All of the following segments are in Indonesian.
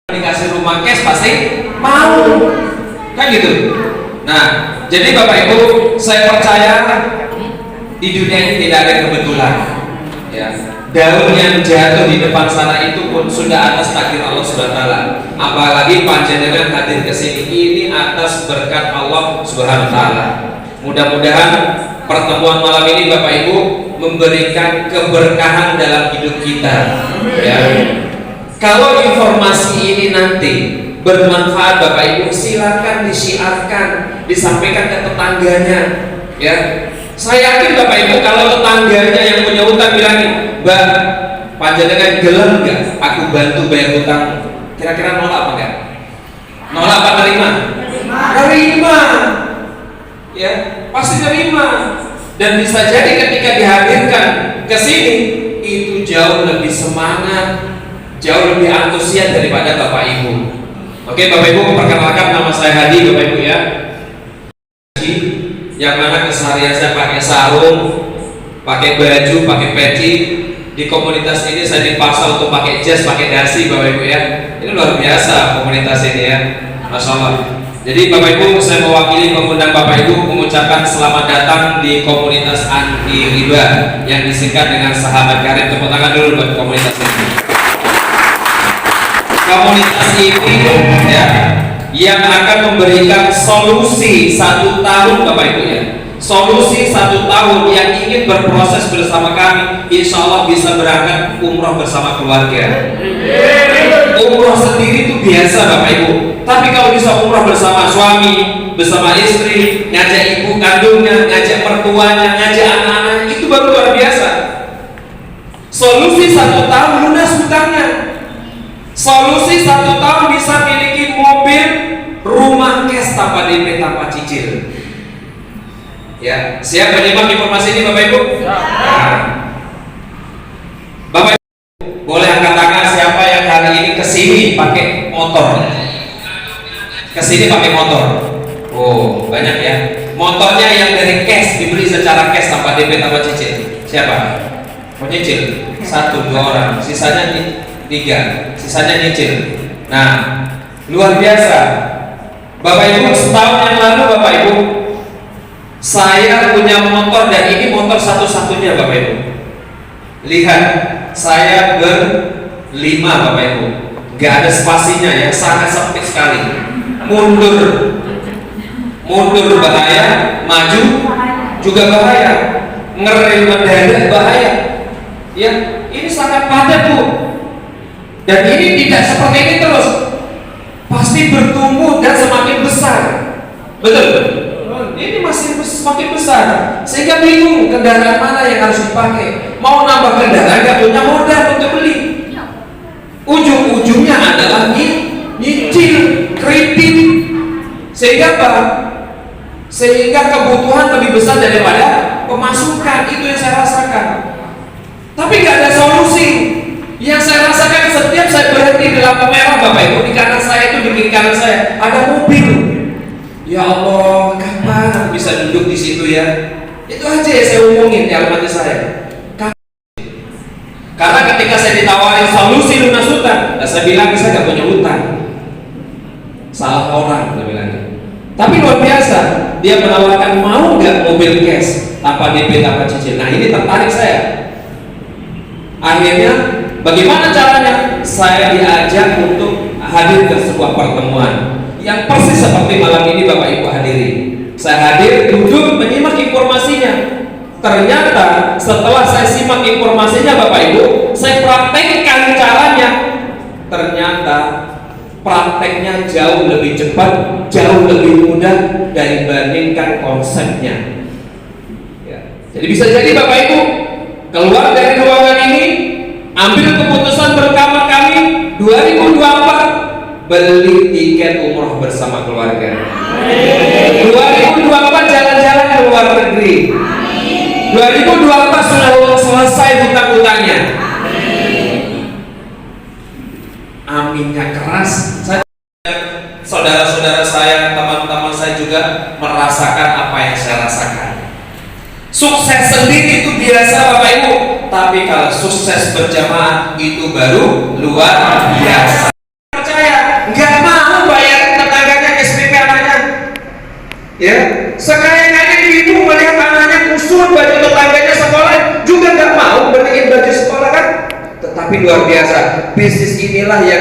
dikasih rumah cash pasti mau, kan gitu. Nah, jadi Bapak Ibu, saya percaya di dunia ini tidak ada kebetulan. Ya, daun yang jatuh di depan sana itu pun sudah atas takdir Allah Subhanahu wa taala. Apalagi panjenengan hadir ke sini ini atas berkat Allah Subhanahu wa taala. Mudah-mudahan pertemuan malam ini Bapak Ibu memberikan keberkahan dalam hidup kita. Ya. Kalau informasi ini nanti bermanfaat Bapak Ibu, silakan disiarkan, disampaikan ke tetangganya. Ya, saya yakin Bapak Ibu kalau tetangganya yang punya utang bilangin, Mbak, panjenengan gelem nggak? Aku bantu bayar utang. Kira-kira nolak apa enggak? Nolak apa terima? Terima. Ya, pasti terima. Dan bisa jadi ketika dihadirkan ke sini itu jauh lebih semangat, jauh lebih antusias daripada Bapak Ibu. Oke Bapak Ibu, perkenalkan nama saya Hadi Bapak Ibu ya. Yang mana keseharian saya pakai sarung, pakai baju, pakai peci. Di komunitas ini saya dipaksa untuk pakai jas, pakai dasi Bapak Ibu ya. Ini luar biasa komunitas ini ya, Masya Allah. Jadi Bapak Ibu, saya mewakili mengundang Bapak Ibu mengucapkan selamat datang di komunitas anti riba yang disingkat dengan Sahabat Karim. Tepuk tangan dulu buat komunitas ini. Komunitas ini ya, yang akan memberikan solusi 1 tahun Bapak Ibu ya, solusi 1 tahun yang ingin berproses bersama kami, insya Allah bisa berangkat umroh bersama keluarga. Umroh sendiri itu biasa Bapak Ibu, tapi kalau bisa umroh bersama suami, bersama istri, ngajak ibu kandungnya, ngajak mertuanya, ngajak anak-anak, itu baru luar biasa. Solusi 1 tahun lunas hutangnya. Solusi 1 tahun bisa miliki mobil, rumah cash tanpa DP, tanpa cicil. Ya, siap menyimak informasi ini Bapak Ibu? Nah, Bapak Ibu boleh angkat tangan siapa yang hari ini kesini pakai motor? Kesini pakai motor? Oh banyak ya. Motornya yang dari cash, dibeli secara cash tanpa DP, tanpa cicil. Siapa? Mau nyicil? 1, 2 orang, sisanya 3, sisanya nyicil. Nah, luar biasa. Bapak Ibu, setahun yang lalu Bapak Ibu, saya punya motor dan ini motor satu-satunya Bapak Ibu. Lihat, saya ber-5 Bapak Ibu, gak ada spasinya ya, sangat sempit sekali. Mundur bahaya, maju juga bahaya, ngerem mendadak bahaya. Ya, ini sangat padat Bu. Dan ini tidak seperti ini terus, pasti bertumbuh dan semakin besar. Betul? Ini masih semakin besar, sehingga bingung kendaraan mana yang harus dipakai. Mau nambah kendaraan, gak punya modal untuk beli. Ujung-ujungnya adalah nyicil, kredit. Sehingga apa? Sehingga kebutuhan lebih besar daripada pemasukan. Itu yang saya rasakan. Tapi gak ada solusi. Yang saya rasakan setiap saya berhenti di lampu merah Bapak Ibu, di kanan saya itu, di kiri kanan saya ada mobil. Ya Allah, kapan bisa duduk di situ ya? Itu aja ya saya omongin di alamat saya. Karena ketika saya ditawarin solusi lunas hutang, saya bilang saya gak punya hutang. Salah orang, saya bilang. Tapi luar biasa, dia menawarkan mau gak mobil cash tanpa DP, tanpa cicil. Nah ini tertarik saya. Akhirnya bagaimana caranya? Saya diajak untuk hadir ke sebuah pertemuan yang persis seperti malam ini Bapak Ibu hadiri. Saya hadir, duduk, menyimak informasinya. Ternyata setelah saya simak informasinya Bapak Ibu, saya praktekkan caranya. Ternyata prakteknya jauh lebih cepat, jauh lebih mudah dibandingkan konsepnya. Ya. Jadi bisa jadi Bapak Ibu keluar dari ruangan ini, ambil keputusan bersama kami 2024 beli tiket umroh bersama keluarga. 2024 jalan-jalan ke luar negeri. 2024 sudah selesai hutang-hutangnya. Aminnya keras. Saudara-saudara saya, teman-teman saya juga merasakan apa yang saya rasakan. Sukses sendiri itu biasa Bapak Ibu, tapi kalau sukses berjamaah itu baru luar biasa. Percaya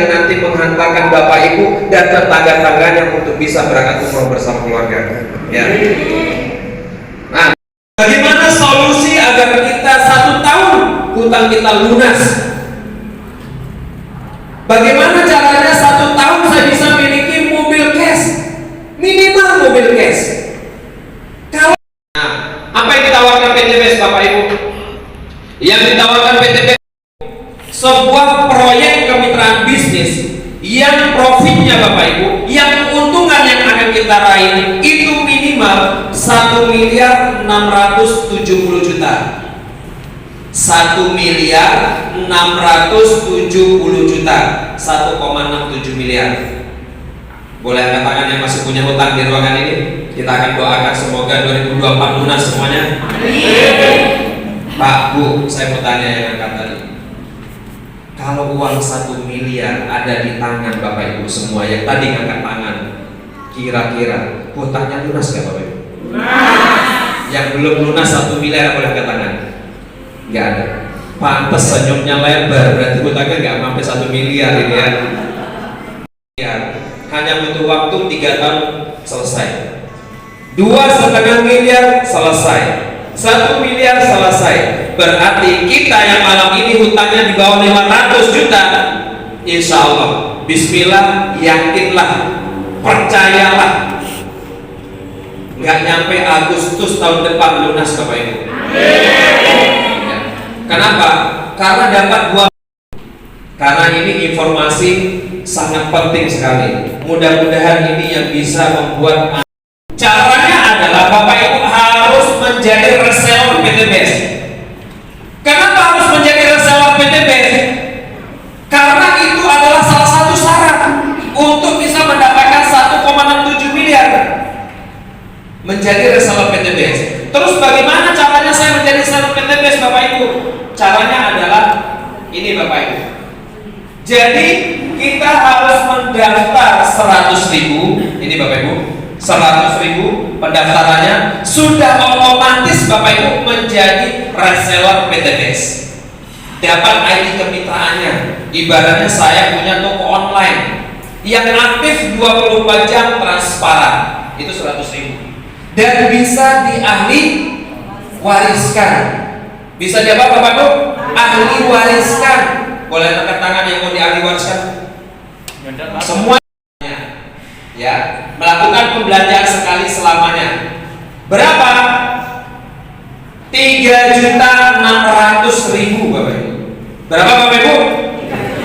yang nanti menghantarkan Bapak Ibu dan tetangga-tangganya untuk bisa berangkat umroh bersama keluarga. Ya. Nah, bagaimana solusi agar kita 1 tahun hutang kita lunas? Bagaimana caranya 1 tahun saya bisa miliki mobil cash, minimal mobil cash? Kalau apa yang ditawarkan PT BES, Bapak Ibu? Yang ditawarkan PT BES sebuah proyek kemitraan bisnis yang profitnya, Bapak Ibu, yang keuntungan yang akan kita raih itu minimal 1.670 juta. 1.670 juta, 1,67 miliar. Boleh angkat tangan yang masih punya hutang di ruangan ini? Kita akan doakan semoga 2024 lunas semuanya. Pak, Bu, saya mau tanya yang angkat tadi. Kalau uang 1 miliar ada di tangan Bapak Ibu semua yang tadi angkat tangan, kira-kira hutangnya lunas gak Bapak Ibu? Yang belum lunas 1 miliar boleh angkat tangan? Nggak ada. Pantes senyumnya lebar, berarti hutangnya nggak sampai 1 miliar ini ya. Ya, hanya butuh waktu 3 tahun selesai. 2,5 miliar selesai. 1 miliar selesai. Berarti kita yang malam ini hutangnya di bawah 500 juta, insya Allah, bismillah, yakinlah, percayalah, nggak nyampe Agustus tahun depan lunas Bapak Ibu. Kenapa? Karena dapat buah. Karena ini informasi sangat penting sekali. Mudah-mudahan ini yang bisa membuat. Caranya adalah Bapak Ibu harus menjadi reseller PT BES. Kenapa harus menjadi reseller PT BES? Karena itu adalah salah satu syarat untuk bisa mendapatkan 1,67 miliar menjadi reseller PT BES. Terus bagaimana caranya saya menjadi reseller PT BES, Bapak Ibu? Caranya adalah ini Bapak Ibu. Jadi kita harus mendaftar 100.000. Ini Bapak Ibu, 100.000 pendaftarannya sudah otomatis Bapak Ibu menjadi reseller PT BES. Dapat ID kemitraannya. Ibaratnya saya punya toko online yang aktif 24 jam transparan. Itu 100.000. Dan bisa diahli wariskan. Bisa jawab Bapak Ibu? Ahli wariskan. Boleh angkat tangan yang mau diahli wariskan? Semuanya. Ya, melakukan pembelanjaan sekali selamanya. Berapa? 3.600.000 Bapak Ibu. Berapa Bapak Ibu?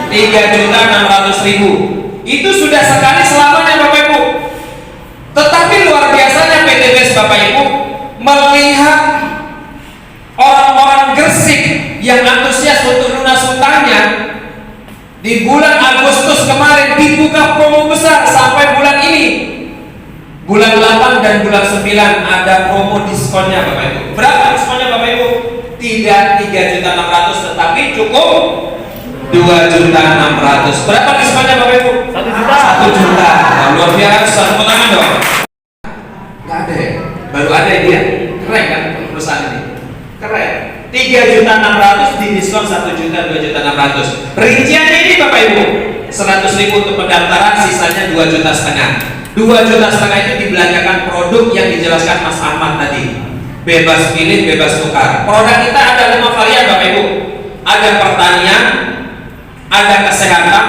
3.600.000. Itu sudah sekali selamanya Bapak Ibu. Tetapi luar biasanya PT BES Bapak Ibu melihat orang-orang Gresik yang antusias untuk lunas hutangnya. Di bulan Agustus kemarin dibuka promo besar sampai bulan ini. Bulan 8 dan bulan 9 ada promo diskonnya Bapak Ibu. Berapa diskonnya Bapak Ibu? Tidak 3.600.000 tetapi cukup 2.600.000. Berapa diskonnya Bapak Ibu? 1 juta. 1 juta. Nah, luar biasa, tepuk tangan dong. Nggak ada ya? Baru ada dia. Keren kan perusahaan ini? Keren. 3.600.000 di diskon 1 juta, 2.600.000. Rinciannya ini Bapak Ibu, 100.000 untuk pendaftaran, sisanya 2,5 juta. 2,5 juta itu dibelanjakan produk yang dijelaskan Mas Ahmad tadi. Bebas pilih, bebas tukar. Produk kita ada 5 varian Bapak Ibu. Ada pertanian, ada kesehatan,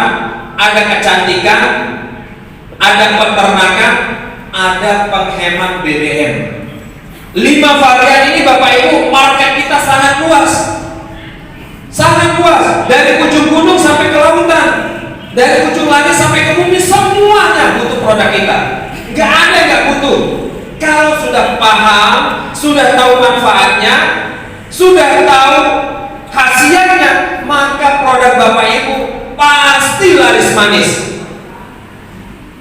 ada kecantikan, ada peternakan, ada penghemat BBM. 5 varian ini Bapak Ibu, market kita sangat luas. Sangat luas. Dari ujung gunung sampai ke lautan, dari ujung langit sampai ke bumi, semuanya butuh produk kita. Gak ada yang gak butuh. Kalau sudah paham, sudah tahu manfaatnya, sudah tahu khasiatnya, maka produk Bapak Ibu pasti laris manis.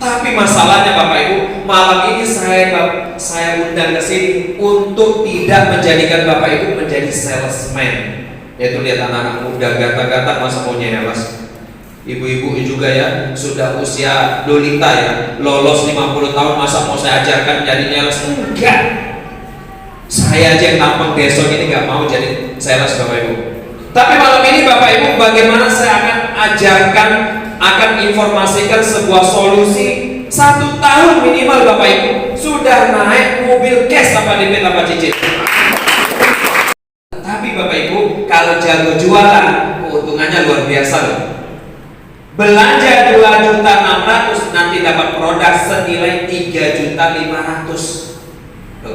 Tapi masalahnya Bapak Ibu, malam ini saya undang ke sini untuk tidak menjadikan Bapak Ibu menjadi salesman. Yaitu lihat anak-anak muda gata-gata masa mau nyeles. Ibu-ibu juga ya, sudah usia lolita ya, lolos 50 tahun masa mau saya ajarkan jadi nyeles? Enggak. Saya aja yang tampang besok ini nggak mau jadi sales Bapak Ibu. Tapi malam ini Bapak Ibu, bagaimana saya akan ajarkan akan informasikan sebuah solusi 1 tahun minimal Bapak Ibu sudah naik mobil cash tanpa DP tanpa cicil. Tapi Bapak Ibu kalau jago jualan keuntungannya luar biasa loh. Belanja 2.600.000 nanti dapat produk senilai 3.500.000.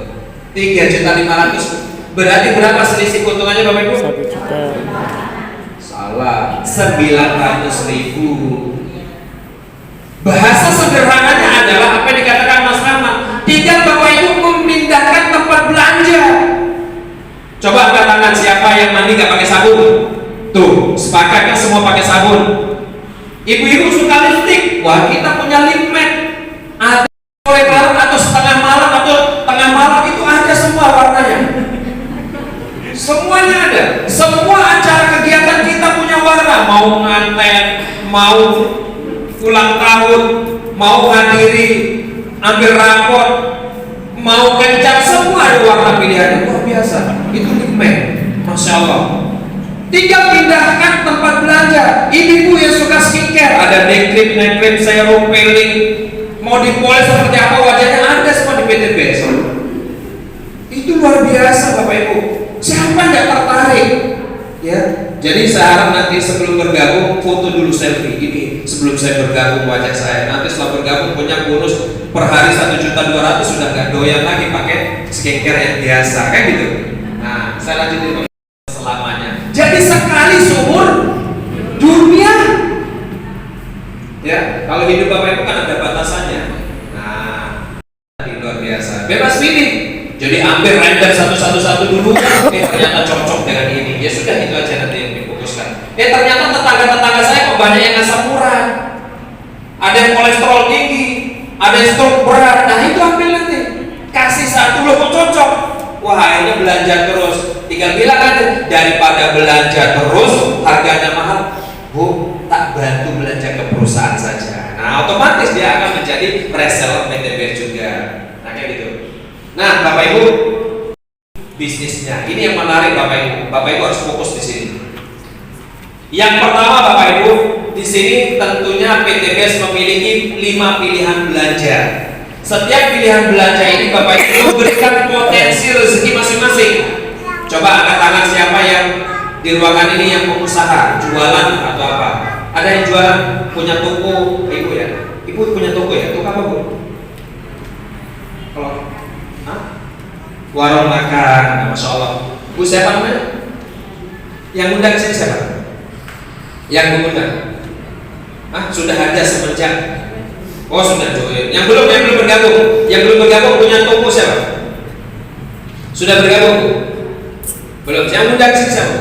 3.500.000 berarti berapa selisih keuntungannya Bapak Ibu? 1 juta. Salah, 900.000. Bahasa sederhananya adalah apa yang dikatakan Mas Rahmat, tinggal Bapak Ibu memindahkan tempat belanja. Coba angkat tangan siapa yang mandi nggak pakai sabun? Tuh, sepakat kan semua pakai sabun. Ibu-ibu suka lipstik, wah kita punya lip matte. Ada sore malam atau setengah malam atau tengah malam itu ada semua warnanya. Semuanya ada. Semua acara kegiatan kita punya warna. Mau nganten, mau ulang tahun, mau hadiri, ambil rapor, mau kencan, semua ada warna pilihannya. Luar biasa. Itu nikmat, Masya Allah. Tinggal pindahkan tempat belanja. Ibu-ibu yang suka skincare, ada day cream, night cream, serum, peeling, mau dipoles seperti apa wajahnya ada semua di PT Best. Itu luar biasa Bapak Ibu. Siapa nggak tertarik? Ya. Jadi saya harap nanti sebelum bergabung foto dulu selfie ini sebelum saya bergabung wajah saya. Nanti setelah bergabung punya bonus per hari 1.200.000 sudah nggak doyan lagi pakai skincare yang biasa kan gitu. Nah, saya lanjutin selamanya. Jadi sekali seumur dunia. Ya, kalau hidup Bapak Ibu kan ada batasannya. Nah, ini luar biasa. Bebas pilih. Jadi ambil random satu-satu dulu. Ternyata cocok dengan ini. Ya sudah itu aja nanti yang difokuskan. Ternyata tetangga-tetangga saya kok banyak yang asam urat. Ada yang kolesterol tinggi, ada yang stroke berat. Nah itu ambil nanti. Kasih satu loh kok cocok. Wah ini belanja terus. Tinggal bilang aja daripada belanja terus harganya mahal. Bu, tak bantu belanja ke perusahaan saja. Nah otomatis dia akan menjadi reseller PTB juga. Nah kayak gitu. Nah, Bapak Ibu, bisnisnya ini yang menarik Bapak Ibu. Bapak Ibu harus fokus di sini. Yang pertama Bapak Ibu, di sini tentunya PTBS memiliki 5 pilihan belanja. Setiap pilihan belanja ini Bapak Ibu memberikan potensi rezeki masing-masing. Coba angkat tangan siapa yang di ruangan ini yang pengusaha, jualan atau apa? Ada yang jualan, punya toko, Ibu ya? Ibu punya toko ya? Toko apa Bu? Kalau warung makan, Masya Allah. Bu siapa namanya? Yang undang sini siapa? Yang mengundang? Sudah ada semenjak. Oh sudah join. Yang belum bergabung. Yang belum bergabung punya toko siapa? Sudah bergabung? Belum. Yang undang sini siapa?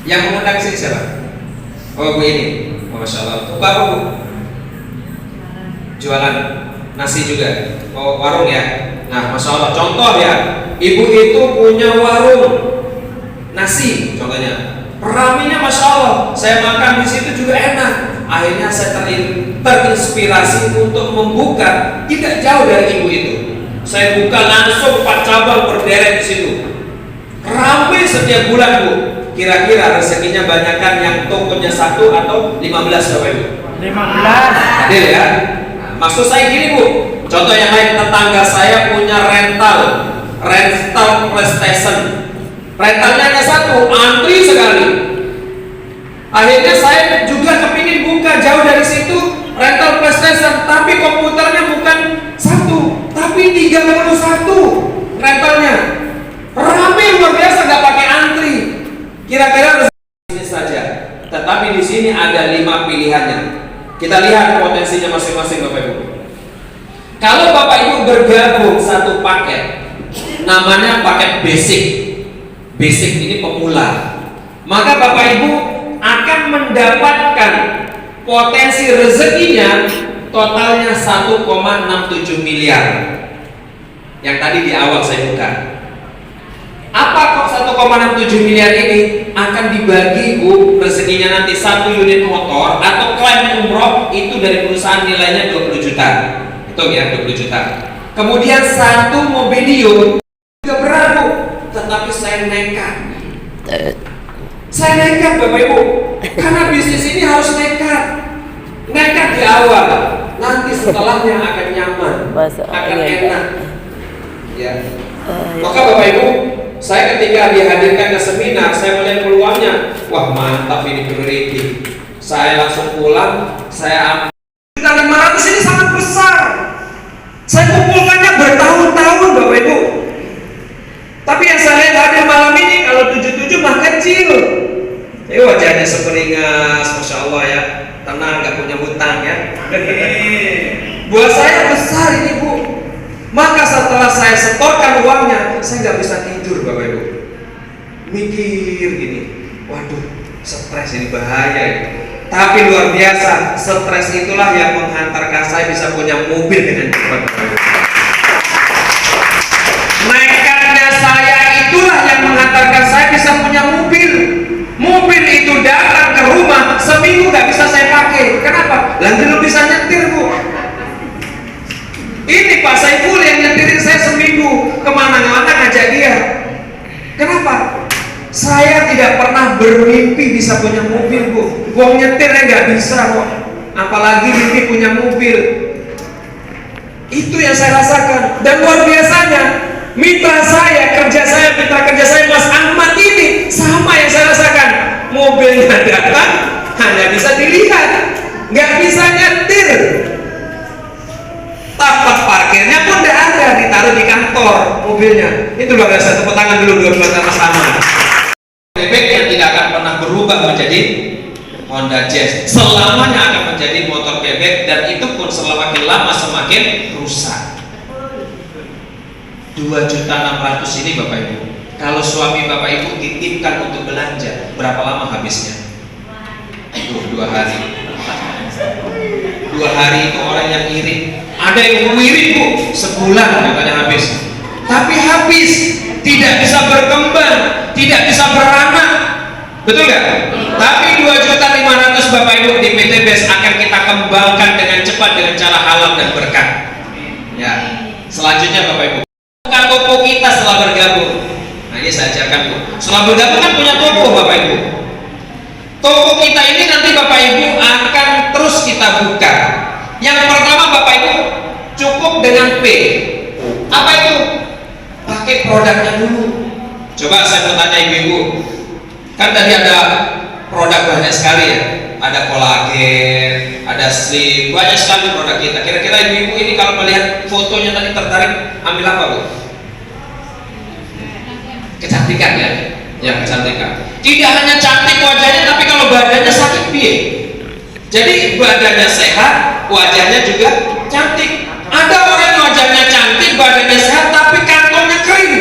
Yang mengundang sini siapa? Oh Bu ini. Oh, Masya Allah. Toko apa Bu? Jualan nasi juga. Oh warung ya. Nah Masya Allah. Contoh ya, ibu itu punya warung nasi contohnya. Raminya Masya Allah. Saya makan di situ juga enak. Akhirnya saya terinspirasi untuk membuka tidak jauh dari ibu itu. Saya buka langsung 4 cabang berderet di situ. Ramai setiap bulan Bu. Kira-kira rezekinya banyakkan yang tokonya 1 atau 15 Bapak Ibu? 15. Adil ya. Maksud saya gini Bu, contoh yang lain, tetangga saya punya rental PlayStation. Rentalnya hanya 1, antri sekali. Akhirnya saya juga kepingin buka jauh dari situ rental PlayStation, tapi komputernya bukan 1, tapi 31 rentalnya. Ramai luar biasa, nggak pakai antri. Kira-kira ini saja. Tetapi di sini ada 5 pilihannya. Kita lihat potensinya masing-masing Bapak Ibu. Kalau Bapak Ibu bergabung satu paket, namanya paket basic. Basic ini pemula. Maka Bapak Ibu akan mendapatkan potensi rezekinya totalnya 1,67 miliar. Yang tadi di awal saya buka. Apa kok 1,67 miliar ini akan dibagi Bu rezekinya nanti 1 unit motor atau klaim umroh itu dari perusahaan nilainya 20 juta. Hitung ya 20 juta. Kemudian 1 mobilium juga berat Bu, tetapi saya nekat. Saya nekat Bapak Ibu, karena bisnis ini harus nekat. Nekat di awal, nanti setelahnya akan nyaman, akan enak. Ya. Maka Bapak Ibu, saya ketika dihadirkan ke seminar, saya melihat peluangnya, wah mantap ini priority. Saya langsung pulang, saya ambil. 500 ini sangat besar. Saya kumpulkannya bertahun-tahun Bapak Ibu. Tapi yang saya lihat hadir malam ini, kalau 77 mah kecil. Wajahnya seperingas, Masya Allah ya. Tenang, gak punya hutang ya. Buat saya besar ini Bu. Maka setelah saya setorkan uangnya, saya nggak bisa tidur Bapak Ibu. Mikir gini, waduh, stres ini bahaya ya. Tapi luar biasa, stres itulah yang menghantarkan saya bisa punya mobil dengan cepat. Nekatnya saya itulah yang menghantarkan saya bisa punya mobil. Mobil itu datang ke rumah seminggu nggak bisa saya pakai. Kenapa? Lanjut belum bisa nyetir Bu. Ini Pak Saiful yang nyetirin saya seminggu kemana-mana ngajak dia. Kenapa? Saya tidak pernah bermimpi bisa punya mobil Bu. Gua nyetirnya nggak bisa kok. Apalagi mimpi punya mobil. Itu yang saya rasakan. Dan luar biasanya, mitra kerja saya Mas Ahmad ini sama yang saya rasakan. Mobilnya datang hanya bisa dilihat, nggak bisa nyetir. Tempat parkirnya pun tidak ada, ditaruh di kantor mobilnya. Itu luar biasa. Tepuk tangan dulu dua Mas Ahmad. Bebek yang tidak akan pernah berubah menjadi Honda Jazz, selamanya akan menjadi motor bebek, dan itu pun semakin lama semakin rusak. 2.600.000 ini Bapak Ibu, kalau suami Bapak Ibu titipkan untuk belanja, berapa lama habisnya? 2 hari. 2 hari itu orang yang iri. Ada yang wirid Bu, sebulan katanya habis. Tapi habis, tidak bisa berkembang, tidak bisa beranak. Betul nggak? Tapi 2.500.000 Bapak Ibu di PT BES akan kita kembangkan dengan cepat dengan cara halal dan berkah. Ya. Selanjutnya Bapak Ibu, bukan toko kita setelah bergabung. Nah ini saya ajarkan Bu. Setelah bergabung kan punya toko Bapak Ibu. Toko kita ini nanti Bapak Ibu akan terus kita buka. Yang pertama Bapak Ibu cukup dengan P. Apa itu? Pakai produknya dulu. Coba saya mau tanya ibu-ibu, kan tadi ada produk banyak sekali ya, ada kolagen, ada slim, banyak sekali produk kita. Kira-kira ibu-ibu ini kalau melihat fotonya tadi tertarik, ambil apa Bu? Kecantikan ya? Ya kecantikan. Tidak hanya cantik wajahnya, tapi kalau badannya sakit piye? Jadi badannya sehat, wajahnya juga cantik. Ada orang wajahnya cantik, badannya sehat, tapi kantongnya kering,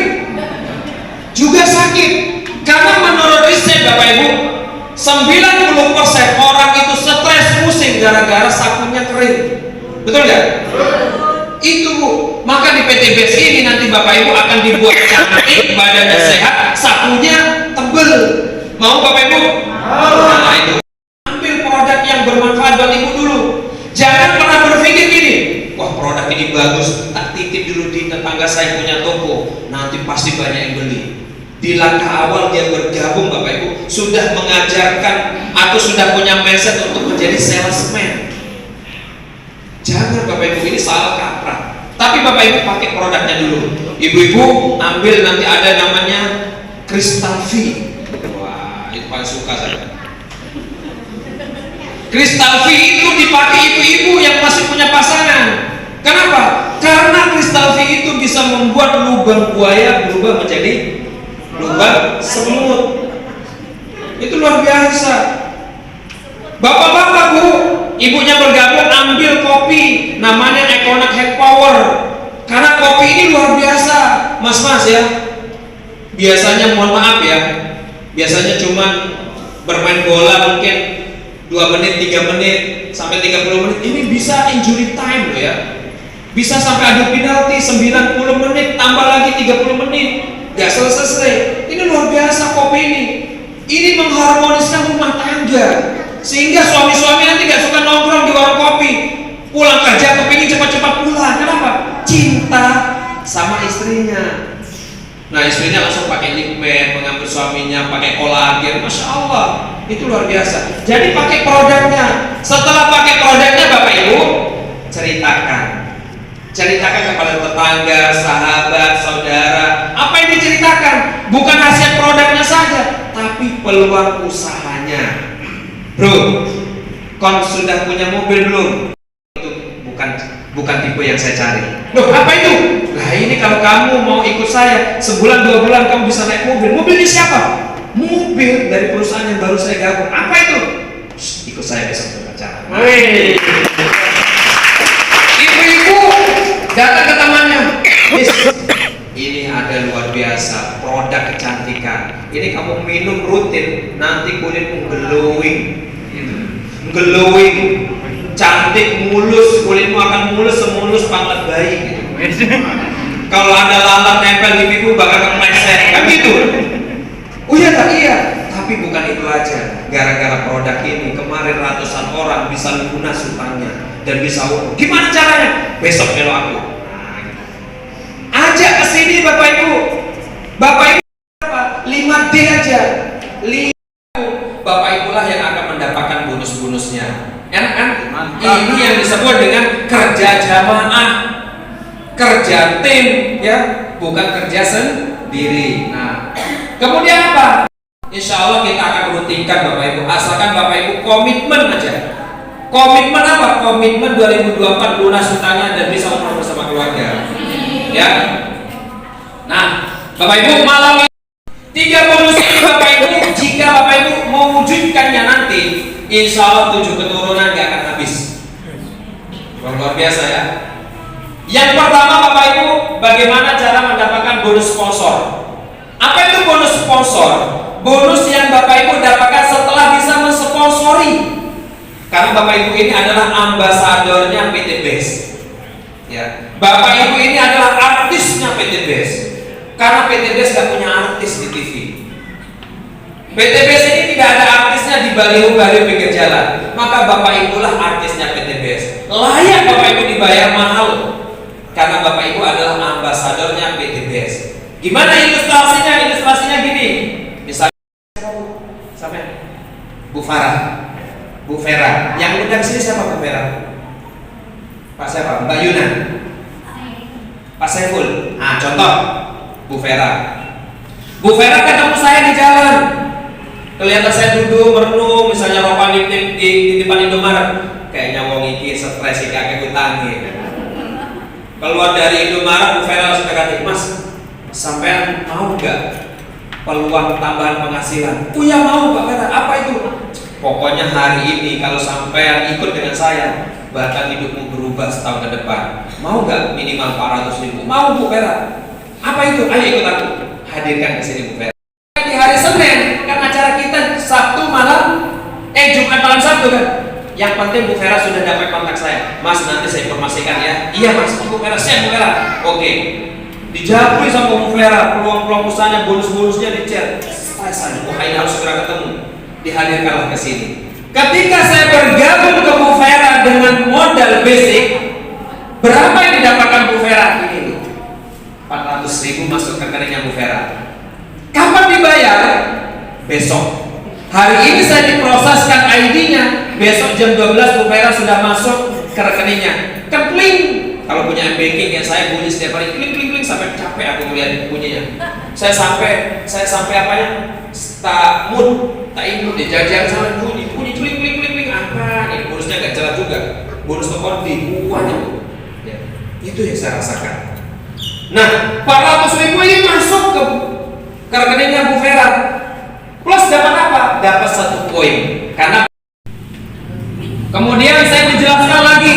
juga sakit. Karena menurut riset Bapak Ibu, 90% orang itu stres, pusing gara-gara sapunya kering. Betul nggak? Itu Bu. Maka di PT BES ini nanti Bapak Ibu akan dibuat cantik, badannya sehat, sapunya tebel. Mau Bapak Ibu? Nah itu. Ambil produk yang bermanfaat buat Ibu dulu. Jangan pernah berpikir gini, wah produk ini bagus, tak titip dulu di tetangga saya punya toko, nanti pasti banyak yang beli. Di langkah awal dia bergabung Bapak Ibu, sudah mengajarkan atau sudah punya mindset untuk menjadi salesman. Jangan Bapak Ibu, ini salah kaprah. Tapi Bapak Ibu pakai produknya dulu. Ibu-ibu ambil nanti ada namanya Crystal V. Wah, itu paling suka saya. Crystal V itu dipakai ibu-ibu yang masih punya pasangan. Kenapa? Karena Crystal V itu bisa membuat lubang buaya berubah menjadi lubang semut. Itu luar biasa. Bapak-bapak Bu, ibunya bergabung ambil kopi, namanya Econac Head Power. Karena kopi ini luar biasa, mas-mas ya. Biasanya mohon maaf ya, biasanya cuman bermain bola mungkin 2 menit, 3 menit, sampai 30 menit. Ini bisa injury time loh ya. Bisa sampai adu penalti 90 menit, tambah lagi 30 menit. Gak selesai. Ini luar biasa kopi ini. Ini mengharmoniskan rumah tangga. Sehingga suami-suami nanti gak suka nongkrong di warung kopi. Pulang kerja kepingin cepat-cepat pulang. Kenapa? Cinta sama istrinya. Nah istrinya langsung pakai lip pad, mengambil suaminya pakai kolagen, Masya Allah, itu luar biasa. Jadi pakai produknya. Setelah pakai produknya, Bapak Ibu ceritakan kepada tetangga, sahabat, saudara. Apa yang diceritakan? Bukan hasil produknya saja, tapi peluang usahanya. Bro, kon sudah punya mobil belum? Itu bukan tipe yang saya cari. Loh, apa itu? Nah, ini kalau kamu mau ikut saya, sebulan 2 bulan kamu bisa naik mobil. Mobilnya siapa? Mobil dari perusahaan yang baru saya gabung. Apa itu? Shh, ikut saya besok ke acara. Ibu-ibu datang ke temannya. Ini ada luar biasa produk kecantikan. Ini kamu minum rutin, nanti kulitmu glowing, cantik, mulus, kulitmu akan mulus semulus pantat bayi. Kalau ada lalat nempel di pipi bakal kepleset, kan gitu. Oh iya tak iya. Tapi bukan itu aja. Gara-gara produk ini kemarin ratusan orang bisa lunas hutangnya dan bisa umroh. Gimana caranya? Besok melo aku. Ajak ke sini Bapak Ibu. Bapak Ibu apa? 5D aja. 5. Bapak Ibu lah yang akan mendapatkan bonus-bonusnya. Enak kan? Ini yang disebut dengan kerja jamaah, kerja tim, ya, bukan kerja sendiri. Nah, kemudian apa? Insya Allah kita akan rutinkan Bapak Ibu. Asalkan Bapak Ibu komitmen aja. Komitmen apa? Komitmen 2024 lunas hutangnya dan bisa umroh bersama keluarga. Ya. Nah, Bapak Ibu, malam ini 3 bonus ini Bapak Ibu, jika Bapak Ibu mewujudkannya nanti, insya Allah 7 keturunan gak akan habis. Luar biasa ya. Yang pertama Bapak Ibu, bagaimana cara mendapatkan bonus sponsor? Apa itu bonus sponsor? Bonus yang Bapak Ibu dapatkan setelah bisa mensponsori. Karena Bapak Ibu ini adalah ambasadornya PT BES. Ya. Bapak Ibu ini adalah artisnya PT BES. Karena PT BES gak punya artis di TV. PT BES ini tidak ada artisnya di baliho-baliho pinggir jalan. Maka Bapak Ibu lah artisnya PT BES. Layak Bapak Ibu dibayar mahal. Karena Bapak Ibu adalah ambasadornya PT BES. Gimana ilustrasinya? Ilustrasinya gini. Misalnya siapa? Bu Farah, Bu Vera. Yang undang sini siapa Bu Vera? Pak siapa? Mbak Yuna, Pak Saiful. Nah, contoh Bu Vera. Bu Vera ketemu saya di jalan. Kelihatan saya duduk merenung, misalnya ropan di depan Indomaret. Kayaknya wong iki stres iki akeh utange. Keluar dari Indomaret, Bu Vera langsung kata, "Mas, sampean mau nggak peluang tambahan penghasilan?" "Oh ya mau Pak Vera." "Apa itu?" "Pokoknya hari ini kalau sampean ikut dengan saya, bahkan hidupmu berubah setahun ke depan. Mau nggak minimal 400.000?" "Mau Bu Vera." "Apa itu?" "Ayo ikut aku." Hadirkan ke sini Bu Vera. Di hari Senin kan acara kita Sabtu malam, Jumat malam Sabtu kan. Yang penting Bu Vera sudah dapat kontak saya. "Mas, nanti saya informasikan ya." "Iya Mas." "Bu Vera, siap Bu Vera." Oke. Dijabri sama Bu Vera, peluang-peluang usahanya, bonus-bonusnya di-chat. Stresan, wah ini harus segera ketemu. Dihadirkanlah ke sini. Ketika saya bergabung ke Bu Vera dengan modal basic, berapa yang didapatkan Bu Vera? Ini loh, 400.000 masuk ke rekeningnya Bu Vera. Kapan dibayar? Besok. Hari ini saya diproseskan ID-nya, besok jam 12 Bu Vera sudah masuk ke rekeningnya. Kepling. Kalau punya banking yang saya bunyi setiap hari, klik klik klik sampai capek aku melihat bunyinya. Saya sampai apanya? Tak imut deh, jajan sama bunyi klik klik klik klik apa? Ini bonusnya gak jelas juga. Bonus tokondi banyak. Ya, itu yang saya rasakan. Nah, 400.000 ini masuk ke rekeningnya Bu Vera. Plus dapat apa? Dapat 1 poin. Karena kemudian saya dijelaskan lagi.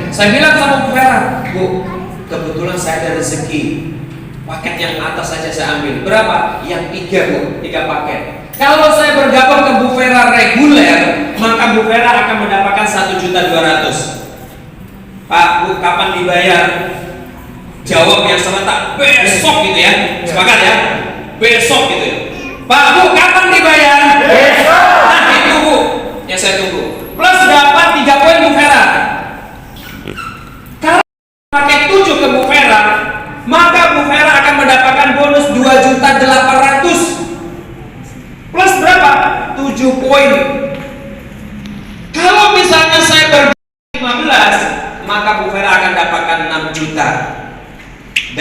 Saya bilang sama Bu Vera, "Bu, kebetulan saya ada rezeki. Paket yang atas saja saya ambil." "Berapa?" "Yang 3 Bu, 3 paket." Kalau saya bergabung ke Bu Vera reguler, maka Bu Vera akan mendapatkan 1.200.000. "Pak, Bu, kapan dibayar?" Jawab yang serentak, "Besok," gitu ya. Sepakat ya? Besok gitu ya. "Pak, Bu, kapan dibayar?" "Besok." Nah, itu Bu yang saya tunggu. Plus dapat 3 poin Bu Vera. Karena pakai 7 ke Bu Vera, maka Bu Vera akan mendapatkan bonus 2.800.000.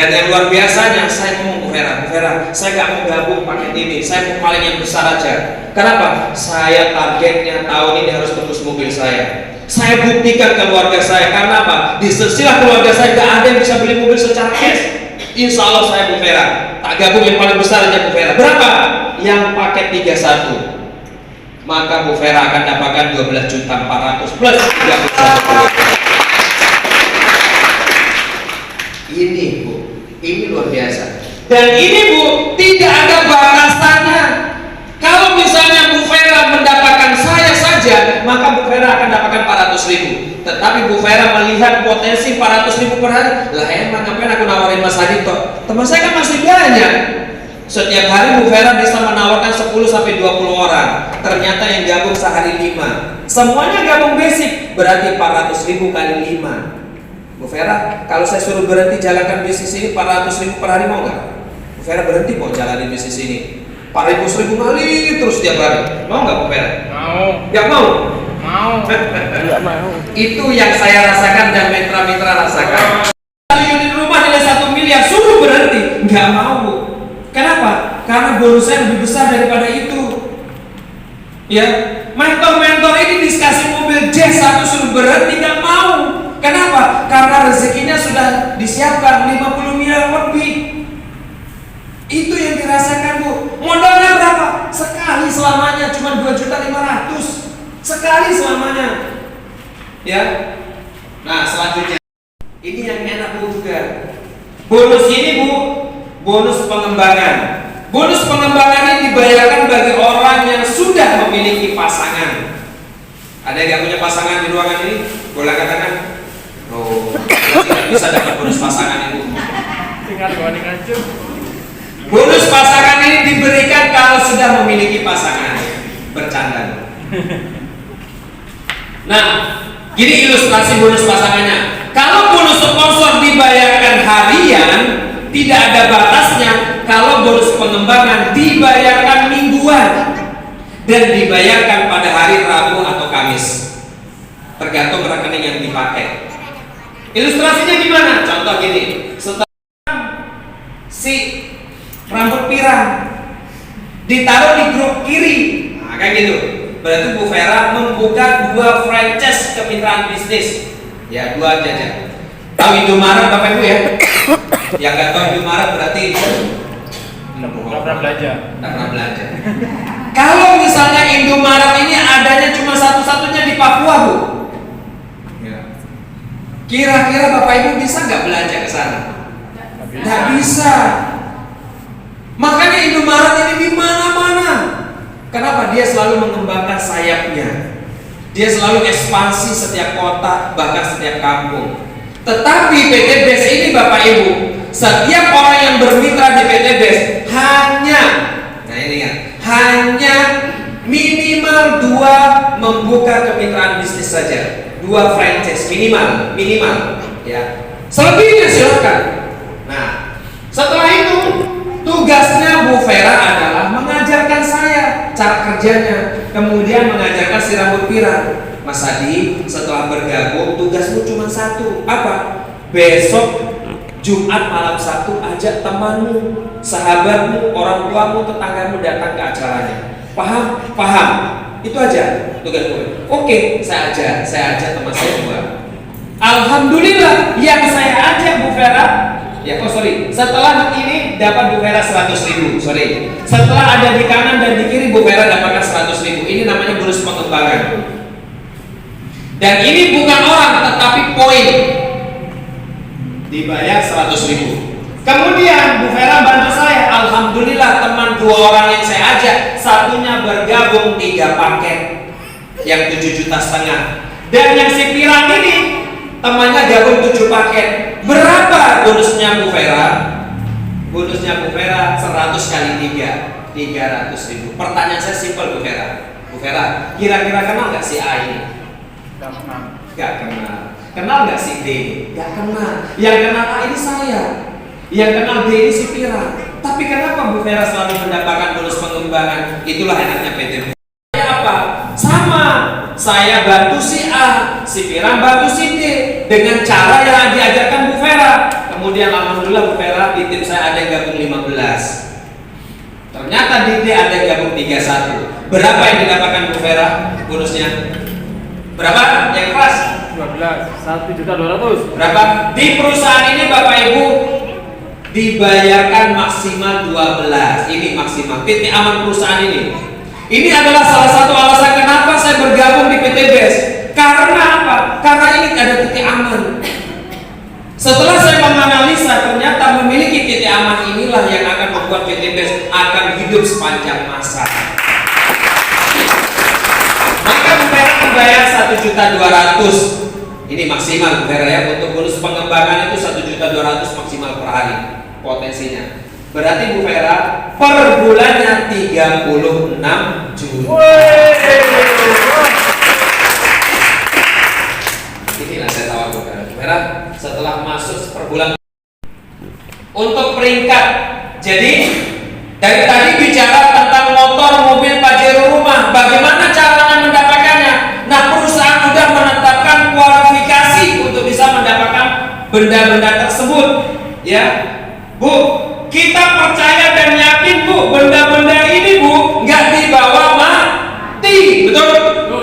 Dan yang luar biasanya, saya ngomong Bu Vera, saya gak mau gabung paket ini, saya mau paling yang besar aja. Kenapa? Saya targetnya tahun ini harus tembus mobil saya. Saya buktikan ke keluarga saya. Karena apa? Di sisilah keluarga saya gak ada yang bisa beli mobil secara cash. Insya Allah saya Bu Vera, tak gabung yang paling besar aja Bu Vera. Berapa? Yang paket 31. Maka Bu Vera akan dapatkan 12.400.000 plus 31. Ini Bu, ini luar biasa. Dan ini Bu, tidak ada batasannya. Kalau misalnya Bu Vera mendapatkan saya saja, maka Bu Vera akan dapatkan 400.000. Tetapi Bu Vera melihat potensi 400.000 per hari, lah emang ngapain aku nawarin Mas Adito? Teman saya kan masih banyak. Setiap hari Bu Vera bisa menawarkan 10-20 orang. Ternyata yang gabung sehari 5. Semuanya gabung basic, berarti 400.000 kali 5. Bu Vera, kalau saya suruh berhenti jalankan bisnis ini 400.000 per hari, mau nggak? Bu Vera berhenti mau jalanin bisnis ini 400.000 kali terus tiap hari, mau nggak Bu Vera? Mau. Nggak mau? Mau. Nggak mau. Itu yang saya rasakan dan mitra-mitra rasakan. Unit rumah nilai 1 miliar suruh berhenti, nggak mau Bu. Kenapa? Karena bonusnya lebih besar daripada itu. Ya, mentor-mentor ini dikasih mobil Jazz satu suruh berhenti, nggak mau. Kenapa? Karena rezekinya sudah disiapkan 50 miliar lebih. Itu yang dirasakan Bu. Modalnya berapa? Sekali selamanya cuma 2.500.000. Sekali selamanya. Ya. Nah, selanjutnya ini yang enak Bu juga. Bonus ini Bu, bonus pengembangan. Bonus pengembangan ini dibayarkan bagi orang yang sudah memiliki pasangan. Ada yang gak punya pasangan di ruangan ini? Boleh katakan? Oh, bisa dapat bonus pasangan itu. Bonus pasangan ini diberikan kalau sudah memiliki pasangan. Bercanda. Nah, gini ilustrasi bonus pasangannya. Kalau bonus sponsor dibayarkan harian, tidak ada batasnya. Kalau bonus pengembangan dibayarkan mingguan dan dibayarkan pada hari Rabu atau Kamis, tergantung rekening yang dipakai. Ilustrasinya gimana? Contoh gini, setelah si rambut pirang ditaruh di grup kiri, nah kayak gitu. Berarti Bu Vera membuka 2 franchise kemitraan bisnis. Ya, 2 aja. Tahu Indomaret Bapak Ibu ya? Yang nggak tahu Indomaret berarti nggak pernah belajar. Kalau misalnya Indomaret ini adanya cuma satu-satunya di Papua Bu, kira-kira Bapak Ibu bisa nggak belanja ke sana? Nggak bisa. Makanya Indomaret ini di mana-mana. Kenapa? Dia selalu mengembangkan sayapnya. Dia selalu ekspansi setiap kota, bahkan setiap kampung. Tetapi PT BES ini Bapak Ibu, setiap orang yang bermitra di PT BES hanya, nah ini kan, hanya minimal 2 membuka kemitraan bisnis saja. 2 franchise minimal ya. Selebihnya silakan. Nah, setelah itu tugasnya Bu Vera adalah mengajarkan saya cara kerjanya, kemudian mengajarkan si rambut pirang. Mas Adi, setelah bergabung tugasmu cuma satu, apa? Besok Jumat malam 1 ajak temanmu, sahabatmu, orang tuamu, tetanggamu datang ke acaranya. Paham? Paham. Itu aja tugas gue. Oke, saya ajak teman saya 2. Alhamdulillah yang saya ajak Bu Vera, setelah ini dapat Bu Vera 100.000. Setelah ada di kanan dan di kiri Bu Vera dapatkan 100.000. Ini namanya bonus pengembangan. Dan ini bukan orang tetapi poin. Dibayar 100.000. Kemudian Bu Vera bantu saya. Alhamdulillah teman 2 orang yang saya ajak, satunya bergabung 3 paket yang 7,5 juta. Dan yang si pirang ini temannya gabung 7 paket. Berapa bonusnya Bu Vera? Bonusnya Bu Vera 100 kali 3, 300.000. Pertanyaan saya simpel Bu Vera. Bu Vera, kira-kira kenal nggak si A ini? Gak kenal. Kenal nggak si D? Gak kenal. Yang kenal A ini saya. Yang kenal D ini si pirang. Tapi kenapa Bu Vera selalu mendapatkan bonus pengembangan? Itulah enaknya PT. Saya apa? Sama. Saya bantu si A, si pirang bantu si D dengan cara yang diajarkan Bu Vera. kemudian alhamdulillah Bu Vera, di tim saya ada yang gabung 15. Ternyata di dia ada yang gabung 31. Berapa yang didapatkan Bu Vera bonusnya? Berapa? Yang kelas? 12, 1.200.000. Berapa? Di perusahaan ini Bapak Ibu dibayarkan maksimal 12. Ini maksimal. Titik aman perusahaan ini. Ini adalah salah satu alasan kenapa saya bergabung di PT BES. Karena apa? Karena ini ada titik aman. Setelah saya menganalisa, ternyata memiliki titik aman inilah yang akan membuat PT BES akan hidup sepanjang masa. Maka Bu Vera membayar 1.200.000. Ini maksimal Bu Vera ya, untuk bonus pengembangan itu 1.200.000 maksimal per hari potensinya. Berarti Bu Vera per bulannya 36 juta. Inilah saya tawar Bu Vera. Bu Vera setelah masuk per bulan untuk peringkat. Jadi dari tadi bicara tentang motor, mobil, pajero, rumah. Bagaimana caranya mendapatkannya? Nah, perusahaan sudah menetapkan kualifikasi untuk bisa mendapatkan benda-benda tersebut. Ya, Bu, kita percaya dan yakin Bu, benda-benda ini Bu nggak dibawa mati, betul?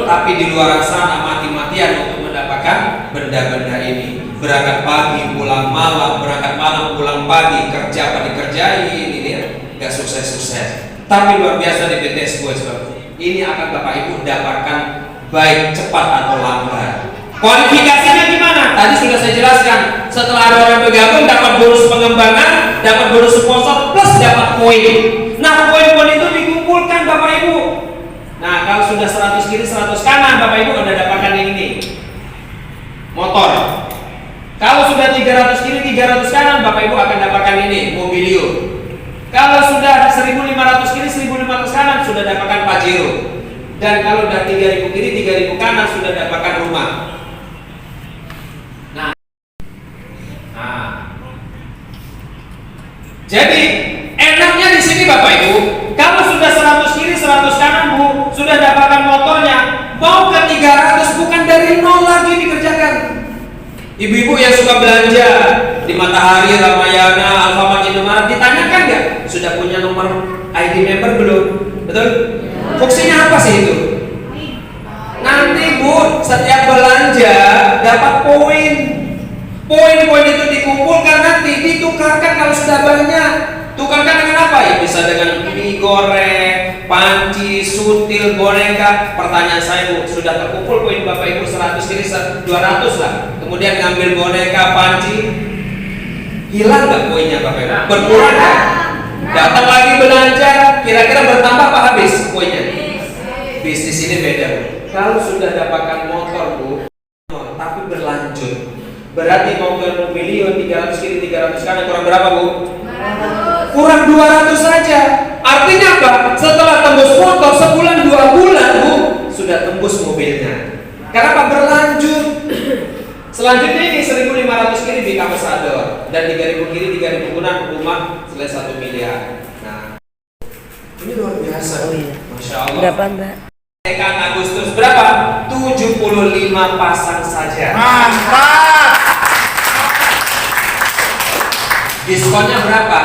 Tapi di luar sana mati-matian untuk mendapatkan benda-benda ini. Berangkat pagi, pulang malam, berangkat malam, pulang pagi, kerja apa dikerjain, ini ya, nggak sukses-sukses. Tapi luar biasa di PT SBO. Ini akan Bapak Ibu dapatkan baik cepat atau lambat. Kualifikasinya gimana? Tadi sudah saya jelaskan. Setelah ada orang bergabung, dapat bonus pengembangan, dapat bonus sponsor, plus dapat poin. Nah, poin-poin itu dikumpulkan Bapak Ibu. Nah, kalau sudah 100 kiri 100 kanan, Bapak Ibu udah dapatkan yang ini, motor. Kalau sudah 300 kiri 300 kanan, Bapak Ibu akan dapatkan ini, mobilio. Kalau sudah 1500 kiri 1500 kanan, sudah dapatkan pajero. Dan kalau udah 3000 kiri 3000 kanan, sudah dapatkan rumah. Jadi enaknya di sini Bapak Ibu, kalau sudah 100 kiri 100 kanan Bu, sudah dapatkan motornya, mau ke 300 bukan dari nol lagi dikerjakan. Ibu-ibu yang suka belanja di Matahari, Ramayana, Alfamart, Indomaret, ditanyakan nggak sudah punya nomor ID member belum? Betul? Fungsinya apa sih itu? Nanti Bu, setiap belanja dapat poin. Poin-poin itu dikumpulkan, nanti ditukarkan kalau sudah banyak. Tukarkan dengan apa ya? Bisa dengan mie goreng, panci, sutil, boneka. Pertanyaan saya Bu, sudah terkumpul poin Bapak Ibu 100 kiri 200 lah. Kemudian ngambil boneka, panci, hilang nggak poinnya Bapak Ibu? Berkurang kan? Datang lagi belanja, kira-kira bertambah apa habis poinnya? Bisnis ini beda Bu. Kalau sudah dapatkan motor Bu, tapi berlanjut. Berarti mau ke mobilio 300 kiri 300 kanan kurang berapa Bu? 200. Kurang 200 saja. Artinya apa? Setelah tembus motor sebulan 2 bulan Bu, sudah tembus mobilnya. Kenapa? Berlanjut. Selanjutnya ini 1500 kiri di Ambasador dan 3000 kiri 3000 kanan rumah selesai 1 miliar. Nah, ini luar biasa. Oh iya. Masya Allah. Berapa Mbak? Kan Agustus berapa? 75 pasang saja. Mantap. Diskonnya berapa?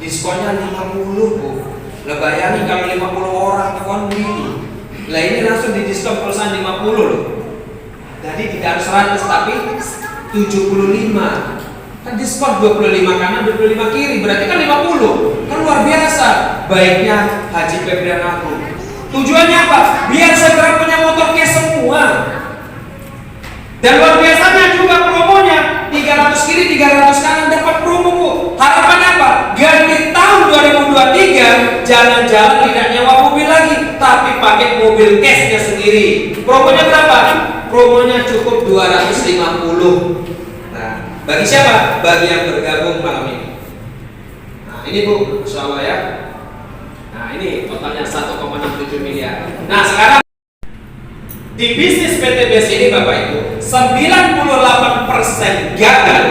Diskonnya 50 Bu. Lah bayangin kalau 50 orang kon beli. Lah ini langsung didiskon perusahaan 50 loh. Jadi tidak harus 100 tapi 75. Kan diskon 25 kanan 25 kiri berarti kan 50. Kan luar biasa. Baiknya Haji Febrian Agung. Tujuannya apa? Biar segera punya motor cash semua. Dan luar biasanya juga promonya 300 kiri 300 kanan dapat promo Bu. Harapannya apa? Ganti tahun 2023 jalan-jalan tidak nyewa mobil lagi, tapi pakai mobil cashnya sendiri. Promonya berapa? Promonya cukup 250. Nah, bagi siapa? Bagi yang bergabung malam ini. Nah, ini Bu, insya Allah ya. Nah, ini totalnya 1,67 miliar. Nah, sekarang di bisnis PT BES ini Bapak Ibu 98% gagal.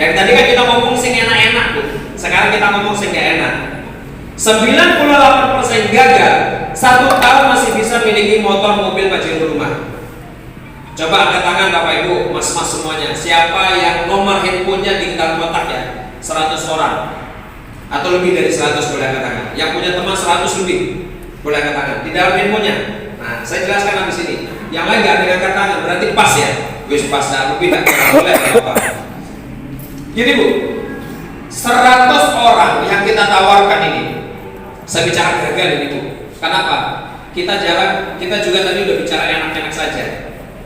Dari tadi kan kita ngomong sing enak-enak Bu. Sekarang kita ngomong sing gak enak. 98% gagal. 1 tahun masih bisa miliki motor, mobil, pajero, rumah. Coba angkat tangan Bapak Ibu, mas-mas semuanya. Siapa yang nomor handphonenya di dalam kotak ya? 100 orang atau lebih dari 100 boleh angkat tangan. Yang punya teman 100 lebih boleh angkat tangan. Di dalam handphonenya. Nah, saya jelaskan habis ini. Yang lain nggak ada yang angkat tangan, berarti pas ya. Wis pas, nah, lebih nggak boleh apa. Jadi Bu, 100 orang yang kita tawarkan ini, saya bicara gagal ini Bu. Kenapa? Kita juga tadi udah bicara enak-enak saja,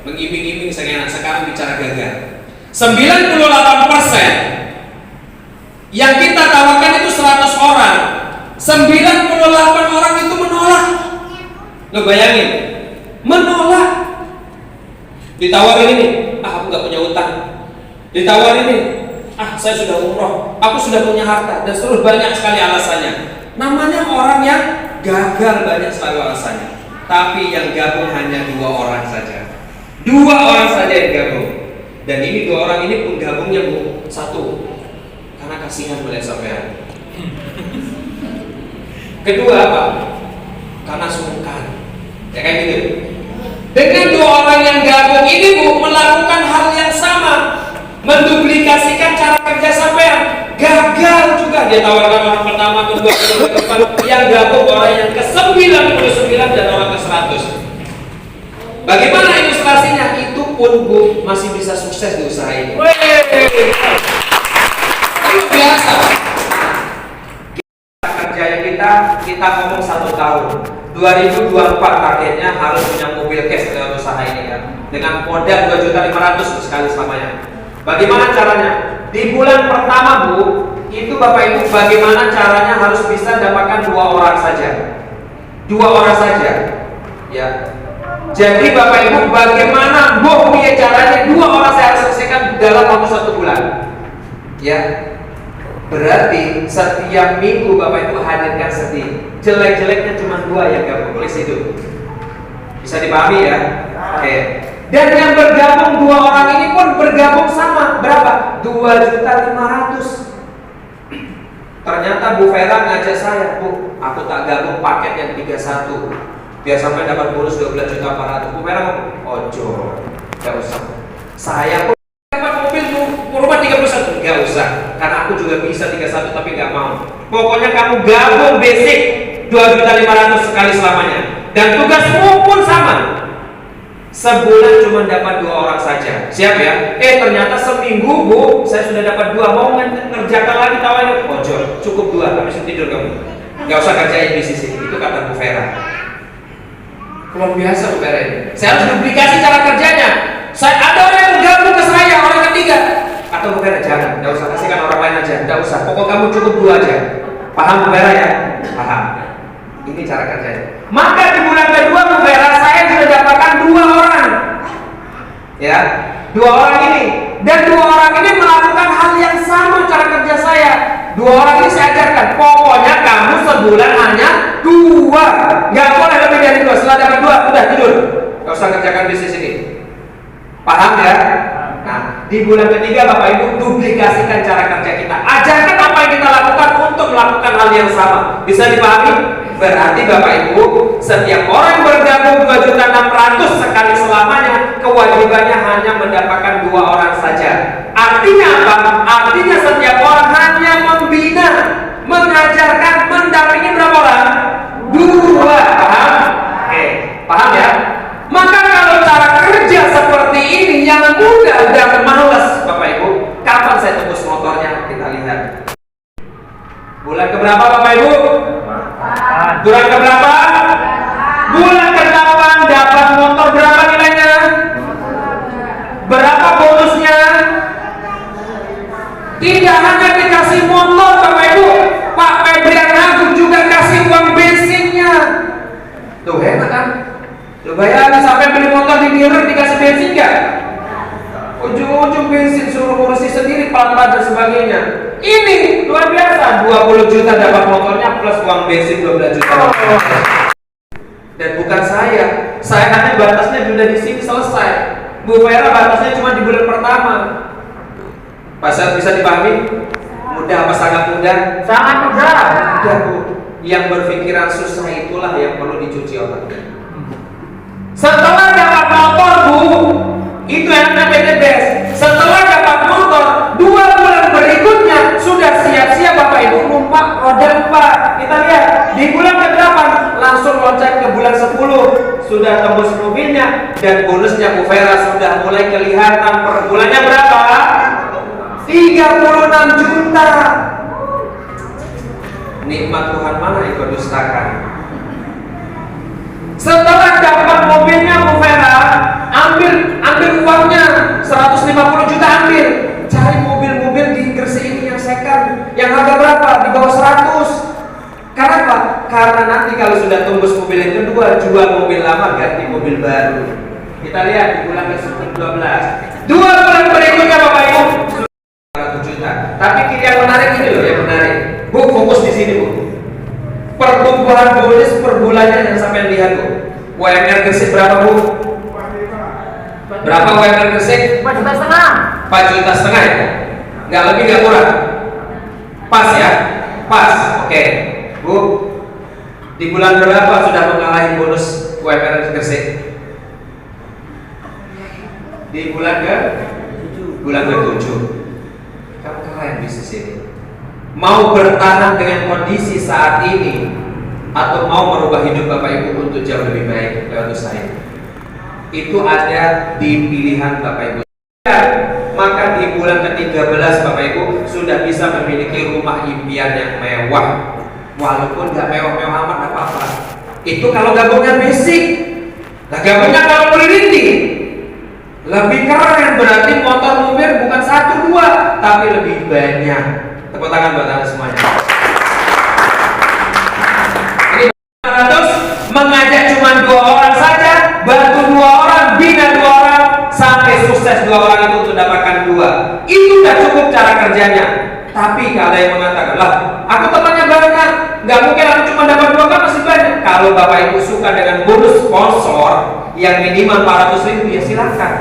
mengiming-iming enak. Sekarang bicara gagal. 98% yang kita tawarkan itu 100 orang, 98 orang itu menolak. Lo bayangin, menolak. Ditawarin ini, aku nggak punya utang. Ditawarin ini, saya sudah umroh, aku sudah punya harta, dan seluruh banyak sekali alasannya. Namanya orang yang gagal, banyak sekali alasannya. Tapi yang gabung hanya 2 orang saja. 2 orang saja yang gabung. Dan ini 2 orang ini pun gabungnya Bu, 1, karena kasihan melihat sampean. Kedua apa? Karena sungkan. Ya kayak gitu. Dengan 2 orang yang gabung ini Bu, melakukan hal yang sama, menduplikasikan cara kerja sampean, gagal juga. Dia tawarkan orang pertama, kedua, keempat, yang gabung orang yang ke-99 dan orang ke-100. Bagaimana ilustrasinya? Itu pun Bu masih bisa sukses di usaha ini. Itu biasa. Kerjanya kita ngomong 1 tahun. 2024 targetnya harus punya mobil cash dalam usaha ini kan, dengan modal 2.500.000 sekali selamanya. Bagaimana caranya? Di bulan pertama Bu, itu Bapak Ibu bagaimana caranya harus bisa dapatkan 2 orang saja. 2 orang saja. Ya. Jadi Bapak Ibu bagaimana Bu punya caranya 2 orang saya harus selesaikan dalam waktu 1 bulan. Ya. Berarti setiap minggu Bapak Ibu hadirkan sedih. Jelek-jeleknya cuma 2 yang gabung, tulis itu. Bisa dipahami ya? Oke. Dan yang bergabung 2 orang ini pun bergabung sama berapa? 2.500.000. Ternyata Bu Vera ngajak saya, Bu, aku tak gabung paket yang 31, biar sampai dapat bonus 12.400.000. Bu Vera ngomong, ojo, gak usah. Saya pun dapat mobil rumah 31, gak usah. Karena aku juga bisa 31 tapi gak mau. Pokoknya kamu gabung basic 2.500.000 sekali selamanya. Dan tugasmu pun sama. Sebulan cuma dapat 2 orang saja. Siap ya? Ternyata seminggu Bu, saya sudah dapat 2. Mau ngerjakan lagi tawarin? Ojo, cukup 2, habis itu tidur kamu. Gak usah kerjain bisnis ini. Itu kata Bu Vera. Luar biasa Bu Vera ini. Saya harus duplikasi cara kerjanya. Saya ada orang yang gabung ke saya, orang ketiga. Atau Bu Vera, jangan, gak usah kasihkan orang lain aja. Gak usah, pokok kamu cukup 2 aja. Paham Bu Vera ya? Paham. Ini cara kerjanya. Maka di bulan kedua Bu Vera, saya sudah dapatkan 2 orang. Ya, 2 orang ini. Dan 2 orang ini melakukan hal yang sama cara kerja saya. 2 orang ini saya ajarkan, pokoknya kamu sebulan hanya 2. Gak boleh lebih dari 2. Setelah dapat 2, udah tidur. Gak usah kerjakan bisnis ini. Paham ya? Nah, di bulan ketiga Bapak Ibu duplikasikan cara kerja kita. Ajarkan apa yang kita lakukan untuk melakukan hal yang sama. Bisa dipahami? Berarti Bapak Ibu, setiap orang bergabung 2.600.000 sekali selamanya, kewajibannya hanya mendapatkan 2 orang saja. Artinya apa? Artinya setiap orang hanya membina, mengajarkan, mendampingi berapa orang? 2. Paham? Oke, paham ya? Maka kalau cara kerja seperti ini yang mudah dan malas Bapak Ibu, kapan saya tebus motornya? Kita lihat. Bulan keberapa Bapak Ibu? Bulan keberapa? Bulan ke-8 dapat motor berapa nilainya? Berapa bonusnya? Tidak hanya dikasih motor Bapak Ibu, Pak Febrian Agung juga kasih uang bensinnya. Tuh enak kan? Tuh bayangin sampai beli motor di dealer dikasih bensin gak? Ujung-ujung bensin suruh ngurusi sendiri, plat-plat dan sebagainya. Ini luar biasa, 20 juta dapat motornya plus uang bensin 12 juta. Dan bukan saya hanya batasnya sudah di sini selesai. Bu Vera batasnya cuma di bulan pertama. Pasal bisa dipahami? Mudah apa sangat mudah? Sangat mudah. Mudah Bu. Yang berpikiran susah itulah yang perlu dicuci otaknya. Setelah dapat motor Bu, sudah tembus mobilnya, dan bonusnya Bu Vera sudah mulai kelihatan. Per bulannya berapa? 36 juta. Nikmat Tuhan mana yang kau dustakan? Setelah dapat mobilnya Bu Vera, ambil uangnya 150 juta, ambil. Cari mobil-mobil di Gresik ini yang second, yang harga berapa? Di bawah 100. Kenapa? Karena nanti kalau sudah tembus mobil yang kedua, jual mobil lama, ganti mobil baru. Kita lihat di bulan ke-12, 2 bulan berikutnya Bapak Ibu 100 juta. Tapi yang menarik ini loh, yang menarik. Bu, fokus di sini Bu. Pertumbuhan bonus per bulannya yang sampai lihat Bu. UMR Gresik berapa Bu? Berapa UMR Gresik? 4,5 juta. 4,5 juta ya? Nggak lebih nggak kurang? Pas ya? Pas, oke. Bu, di bulan berapa sudah mengalahi bonus UMR Gresik? Di bulan ke-7. Kamu keren bisnis ini. Mau bertahan dengan kondisi saat ini atau mau merubah hidup Bapak Ibu untuk jauh lebih baik lewat usaha ini? Itu ada di pilihan Bapak Ibu. Maka di bulan ke-13 Bapak Ibu sudah bisa memiliki rumah impian yang mewah. Walaupun gak mewah-mewah amat apa-apa. Itu kalau gabungnya basic. Nah gabungnya kalau merinding, lebih keren. Berarti motor mobil bukan 1-2 tapi lebih banyak. Tepuk tangan buat Anda semuanya. Ini 100 mengajak cuma 2 orang saja, bantu 2 orang, bina 2 orang, sampai sukses 2 orang itu untuk dapatkan 2. Itu udah cukup cara kerjanya. Tapi kalau yang mengatakan, lah aku temannya banyak, nggak mungkin aku cuma dapat 2 kan masih banyak. Kalau Bapak Ibu suka dengan bonus sponsor yang minimal 400.000, ya silakan.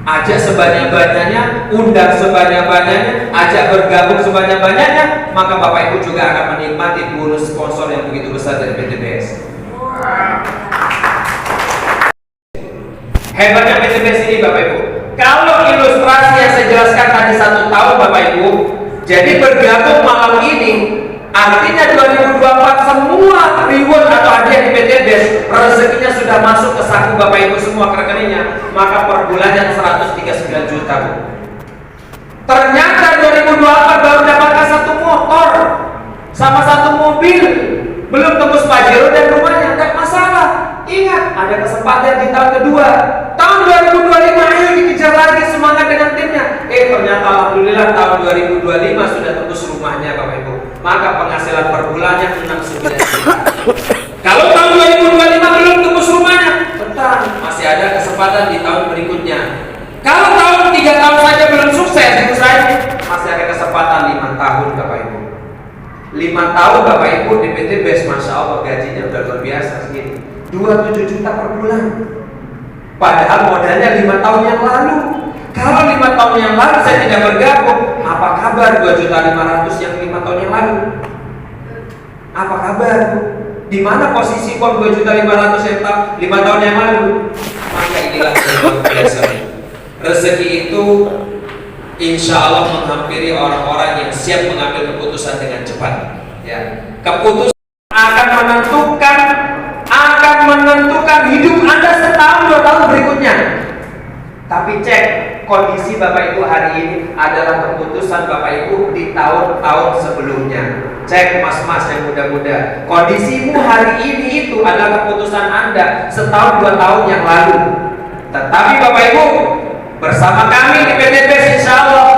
Ajak sebanyak-banyaknya, undang sebanyak-banyaknya, ajak bergabung sebanyak-banyaknya, maka Bapak Ibu juga akan menikmati bonus sponsor yang begitu besar dari PTBS. Hebatnya PTBS ini Bapak Ibu. Kalau ilustrasi yang saya jelaskan tadi 1 tahun Bapak Ibu, jadi bergabung malam ini, artinya 2024 semua reward atau hadiah di PTBS rezekinya sudah masuk ke saku Bapak Ibu semua ke rekeningnya, maka per bulannya 139 juta Bu. Ternyata 2024 baru dapatkan 1 motor sama 1 mobil, belum tembus Pajero dan rumahnya, enggak masalah. Ingat, ada kesempatan di tahun kedua. Tahun 2025 ayo dikejar lagi, semangat dengan timnya. Ternyata alhamdulillah tahun 2025 sudah tembus rumahnya Bapak Ibu. Maka penghasilan per bulannya 69 juta. Kalau tahun 2025 belum tembus rumahnya, tenang, masih ada kesempatan di tahun berikutnya. Kalau tahun 3 tahun saja belum sukses di usaha ini, masih ada kesempatan 5 tahun Bapak Ibu. 5 tahun Bapak Ibu di PTBS, Masya Allah gajinya udah luar biasa segini, 27 juta per bulan. Padahal modalnya 5 tahun yang lalu. Kalau 5 tahun yang lalu saya tidak bergabung, apa kabar 2.500.000 yang 5 tahun yang lalu? Apa kabar? Di mana posisi uang 2.500.000 yang 5 tahun yang lalu? Maka inilah yang biasa. Rezeki itu insya Allah menghampiri orang-orang yang siap mengambil keputusan dengan cepat. Ya, keputusan akan menentukan hidup Anda setahun 2 tahun berikutnya. Tapi cek kondisi Bapak Ibu hari ini adalah keputusan Bapak Ibu di tahun-tahun sebelumnya. Cek mas-mas yang muda-muda, kondisimu hari ini itu adalah keputusan Anda setahun 2 tahun yang lalu. Tetapi Bapak Ibu bersama kami di PTBS insya Allah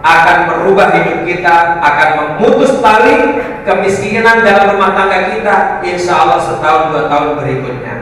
akan merubah hidup kita, akan memutus tali kemiskinan dalam rumah tangga kita insya Allah setahun 2 tahun berikutnya.